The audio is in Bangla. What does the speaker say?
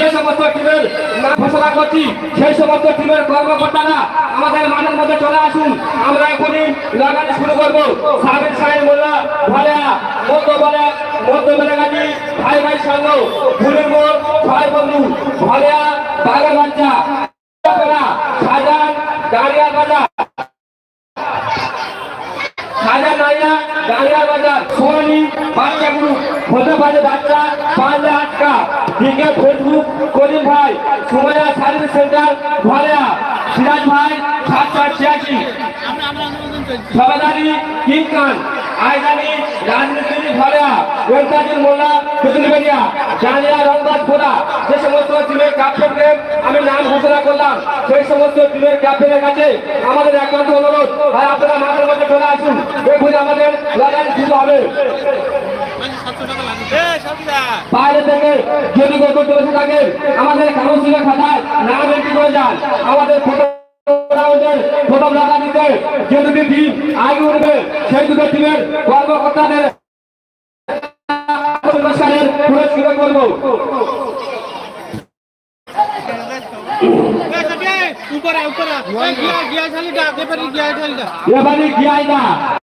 যে সমস্ত টিমের নাম ঘোষণা করছি সেই সমস্ত টিমের কর্মকর্তারা আমাদের মাঠের মধ্যে চলে আসুন। আমরা এখনই লাগানি শুরু করবো। সাবির সাহেব মোল্লা ভালিয়া মধ্য বেলাগাছি ভাই ভাই সংঘ ফুলের মোড় ছয় বন্ধু ভালিয়া বাগের বাচ্চা শাহজাহান দাঁড়িয়া বাজার গাড়িয়ার বাজার সোনালী বাচ্চা গ্রুপ হতে পারে বাচ্চা পাঁচা আটকা দিকে ফেসবুক করিম ভাই সুমাইয়া সার্ভিস সেন্টার ভালিয়া সিরাজ ভাই 786 সবাদারি কিং খান আইজানি রাজনীতি ভালিয়া ওয়েলকাজির মোল্লা কুতুলবেড়িয়া জানিয়া রংবাদ খোদা যে সমস্ত টিমের ক্যাপ্টেনদের আমি নাম ঘোষণা করলাম সেই সমস্ত টিমের ক্যাপ্টেনের কাছে আমাদের একান্ত অনুরোধ ভাই আপনারা মাঠের মধ্যে চলে আসুন। দেখুন আমাদের লড়াই শুরু হবে। বাইরে থেকে যদি কোনো বসে থাকে আমাদের কাউন্সিলের খাতায় নাম এন্ট্রি করে যান। আমাদের প্রথম লাগা দিতে যে দুটি টিম আগে উঠবে সেই দুটো টিমের কর্মকর্তাদের পুরস্কৃত করবো। ऊपर है ऊपर है गया गया चली जा दे पर गया चली जा ये बारी गया